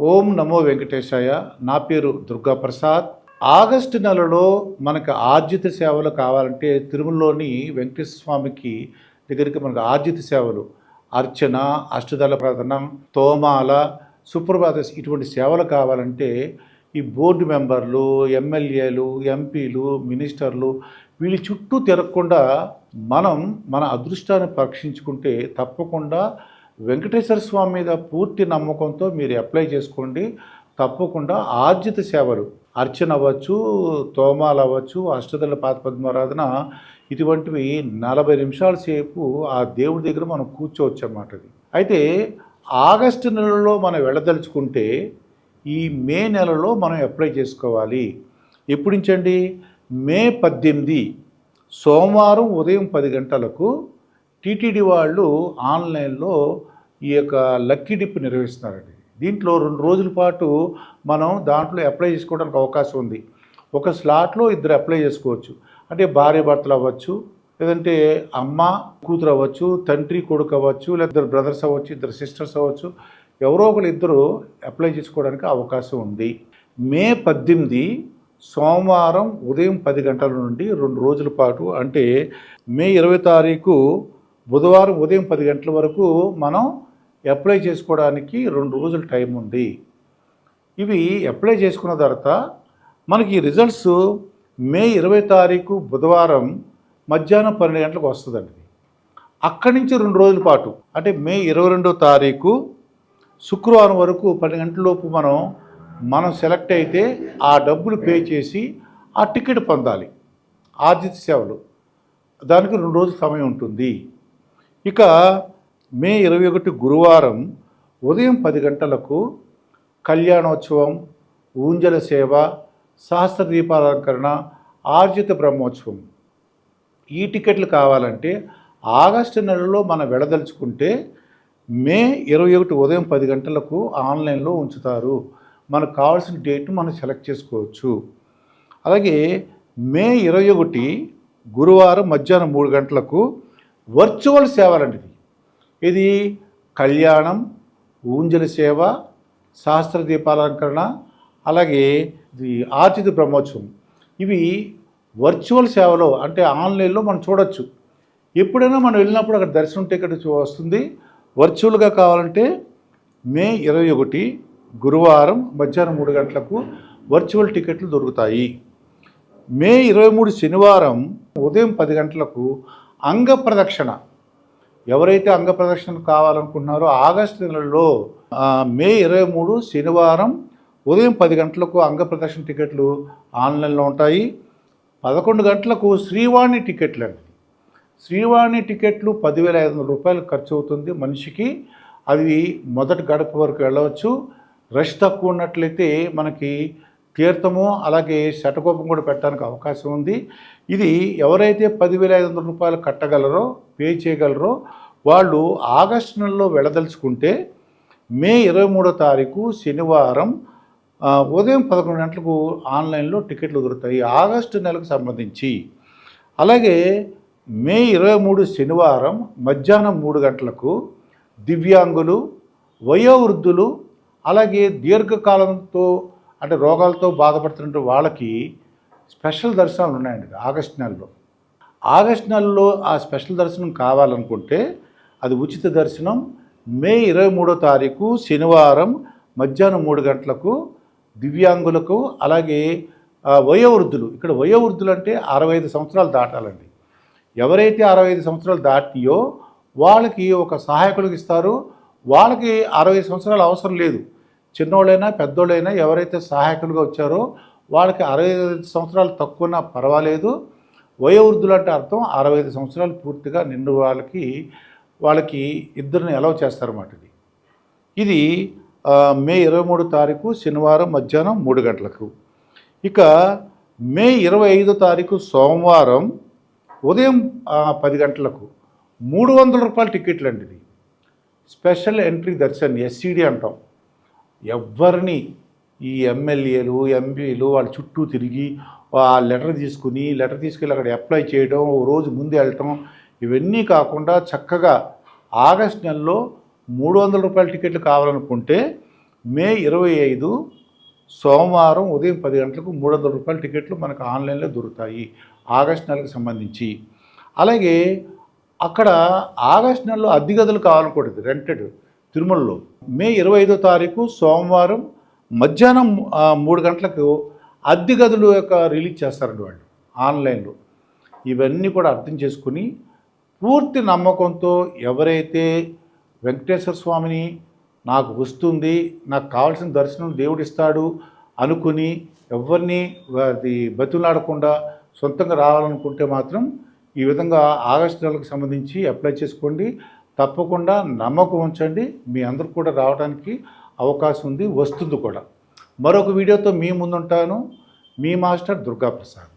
ఓం నమో వెంకటేశాయ. నా పేరు దుర్గా ప్రసాద్. ఆగస్టు నెలలో మనకు ఆర్జిత సేవలు కావాలంటే తిరుమలలోని వెంకటేశ్వర స్వామికి దగ్గరికి మనకు ఆర్జిత సేవలు అర్చన, అష్టదళ ప్రదనం, తోమాల, సుప్రభాత ఇటువంటి సేవలు కావాలంటే ఈ బోర్డు మెంబర్లు, ఎమ్మెల్యేలు, ఎంపీలు, మినిస్టర్లు వీళ్ళ చుట్టూ తిరగకుండా మనం మన అదృష్టాన్ని పరీక్షించుకుంటే తప్పకుండా వెంకటేశ్వర స్వామి మీద పూర్తి నమ్మకంతో మీరు అప్లై చేసుకోండి. తప్పకుండా ఆర్జిత సేవలు అర్చన అవ్వచ్చు, తోమాలు అవ్వచ్చు, అష్టదళ పాదపద్మారాధన ఇటువంటివి 40 నిమిషాల సేపు ఆ దేవుడి దగ్గర మనం కూర్చోవచ్చు అన్నమాట. అయితే ఆగస్టు నెలలో మనం వెళ్ళదలుచుకుంటే ఈ మే నెలలో మనం అప్లై చేసుకోవాలి. ఎప్పుడు నుంచండి? మే 18 సోమవారం ఉదయం 10 గంటలకు టీటీడీ వాళ్ళు ఆన్లైన్లో ఈ యొక్క లక్కీ డిప్ నిర్వహిస్తున్నారండి. దీంట్లో 2 రోజుల పాటు మనం దాంట్లో అప్లై చేసుకోవడానికి అవకాశం ఉంది. ఒక స్లాట్లో 2 అప్లై చేసుకోవచ్చు. అంటే భార్య భర్తలు అవ్వచ్చు, లేదంటే అమ్మ కూతురు అవ్వచ్చు, తండ్రి కొడుకు అవ్వచ్చు, లేదా 2 బ్రదర్స్ అవ్వచ్చు, 2 సిస్టర్స్ అవ్వచ్చు. ఎవరో ఒకరు అప్లై చేసుకోవడానికి అవకాశం ఉంది. మే 18 సోమవారం ఉదయం 10 గంటల నుండి 2 రోజుల పాటు, అంటే మే 20 తారీఖు బుధవారం ఉదయం 10 గంటల వరకు మనం అప్లై చేసుకోవడానికి 2 రోజుల టైం ఉంది. ఇవి అప్లై చేసుకున్న తర్వాత మనకి రిజల్ట్స్ మే 20 తారీఖు బుధవారం మధ్యాహ్నం 12 గంటలకు వస్తుందండి. అక్కడి నుంచి 2 రోజుల పాటు, అంటే మే 22 తారీఖు శుక్రవారం వరకు 12 గంటలలోపు మనం సెలెక్ట్ అయితే ఆ డబ్బులు పే చేసి ఆ టికెట్ పొందాలి. ఆర్జిత సేవలు దానికి 2 రోజుల సమయం ఉంటుంది. ఇక మే 21 గురువారం ఉదయం 10 గంటలకు కళ్యాణోత్సవం, ఊంజల సేవ, సహస్ర దీపాలంకరణ, ఆర్జిత బ్రహ్మోత్సవం ఈ టికెట్లు కావాలంటే ఆగస్టు నెలలో మనం వెళ్ళదలుచుకుంటే మే 21 ఉదయం 10 గంటలకు ఆన్లైన్లో ఉంచుతారు. మనకు కావాల్సిన డేట్ను మనం సెలెక్ట్ చేసుకోవచ్చు. అలాగే మే 21 గురువారం మధ్యాహ్నం 3 గంటలకు వర్చువల్ సేవలండి. ఇది కళ్యాణం, ఊంజలి సేవ, సహస్ర దీపాలంకరణ, అలాగే ఇది ఆర్జిత బ్రహ్మోత్సవం. ఇవి వర్చువల్ సేవలో, అంటే ఆన్లైన్లో మనం చూడొచ్చు. ఎప్పుడైనా మనం వెళ్ళినప్పుడు అక్కడ దర్శనం టికెట్ వస్తుంది. వర్చువల్గా కావాలంటే మే 21 గురువారం మధ్యాహ్నం 3 గంటలకు వర్చువల్ టికెట్లు దొరుకుతాయి. మే 23 శనివారం ఉదయం 10 గంటలకు అంగ ప్రదక్షిణ. ఎవరైతే అంగ ప్రదక్షిణ కావాలనుకుంటున్నారో ఆగస్టు నెలలో మే 23 శనివారం ఉదయం 10 గంటలకు అంగ ప్రదక్షిణ టికెట్లు ఆన్లైన్లో ఉంటాయి. 11 గంటలకు శ్రీవాణి టికెట్లు అండి. శ్రీవాణి టికెట్లు 10,500 రూపాయలు ఖర్చు అవుతుంది మనిషికి. అది మొదటి గడప వరకు వెళ్ళవచ్చు. రష్ తక్కువ ఉన్నట్లయితే మనకి తీర్థము అలాగే శటకోపం కూడా పెట్టడానికి అవకాశం ఉంది. ఇది ఎవరైతే 10,500 రూపాయలు కట్టగలరో, పే చేయగలరో వాళ్ళు ఆగస్టు నెలలో వెళ్ళదలుచుకుంటే మే 23 తారీఖు శనివారం ఉదయం 11 గంటలకు ఆన్లైన్లో టికెట్లు దొరుకుతాయి ఆగస్టు నెలకు సంబంధించి. అలాగే మే 23 శనివారం మధ్యాహ్నం 3 గంటలకు దివ్యాంగులు, వయోవృద్ధులు, అలాగే దీర్ఘకాలంతో అంటే రోగాలతో బాధపడుతున్న వాళ్ళకి స్పెషల్ దర్శనాలు ఉన్నాయండి ఆగస్టు నెలలో. ఆగస్టు నెలలో ఆ స్పెషల్ దర్శనం కావాలనుకుంటే అది ఉచిత దర్శనం. మే 23 తారీఖు శనివారం మధ్యాహ్నం 3 గంటలకు దివ్యాంగులకు, అలాగే వయోవృద్ధులు. ఇక్కడ వయోవృద్ధులు అంటే 65 సంవత్సరాలు దాటాలండి. ఎవరైతే 65 సంవత్సరాలు దాటియో వాళ్ళకి ఒక సహాయకుడికి ఇస్తారు. వాళ్ళకి 60 సంవత్సరాలు అవసరం లేదు. చిన్నోళ్ళైనా పెద్దోళ్ళైనా ఎవరైతే సహాయకులుగా వచ్చారో వాళ్ళకి 65 సంవత్సరాలు తక్కువనా పర్వాలేదు. వయోవృద్ధులు అంటే అర్థం 65 సంవత్సరాలు పూర్తిగా నిండు వాళ్ళకి ఇద్దరిని అలౌ చేస్తారన్నమాట. ఇది మే 23 తారీఖు శనివారం మధ్యాహ్నం 3 గంటలకు. ఇక మే 25 తారీఖు సోమవారం ఉదయం 10 గంటలకు 300 రూపాయల టికెట్లు అండి. ఇది స్పెషల్ ఎంట్రీ దర్శన్, ఎస్సీడీ అంటాం. ఎవరిని ఈ ఎమ్మెల్యేలు, ఎంపీలు వాళ్ళ చుట్టూ తిరిగి ఆ లెటర్ తీసుకెళ్ళి అక్కడ అప్లై చేయడం, రోజు ముందు వెళ్ళటం, ఇవన్నీ కాకుండా చక్కగా ఆగస్ట్ నెలలో 300 రూపాయల టికెట్లు కావాలనుకుంటే మే 25 సోమవారం ఉదయం 10 గంటలకు 300 రూపాయల టికెట్లు మనకు ఆన్లైన్లో దొరుకుతాయి ఆగస్టు నెలకు సంబంధించి. అలాగే అక్కడ ఆగస్టు నెలలో అద్దె గదులు కావాలనుకోండి రెంటెడ్ తిరుమలలో మే 25వ తారీఖు సోమవారం మధ్యాహ్నం 3 గంటలకు అద్దె గదులు రిలీజ్ చేస్తారండి వాళ్ళు ఆన్లైన్లో. ఇవన్నీ కూడా అర్థం చేసుకుని పూర్తి నమ్మకంతో ఎవరైతే వెంకటేశ్వర స్వామిని నాకు వస్తుంది, నాకు కావాల్సిన దర్శనం దేవుడు ఇస్తాడు అనుకుని ఎవరిని అది బతులాడకుండా సొంతంగా రావాలనుకుంటే మాత్రం ఈ విధంగా ఆగస్టు నెలకు సంబంధించి అప్లై చేసుకోండి. తప్పకుండా నమ్మకం ఉంచండి, మీ అందరూ కూడా రావడానికి అవకాశం ఉంది, వస్తుంది కూడా. మరొక వీడియోతో మీ ముందుంటాను. మీ మాస్టర్ దుర్గాప్రసాద్.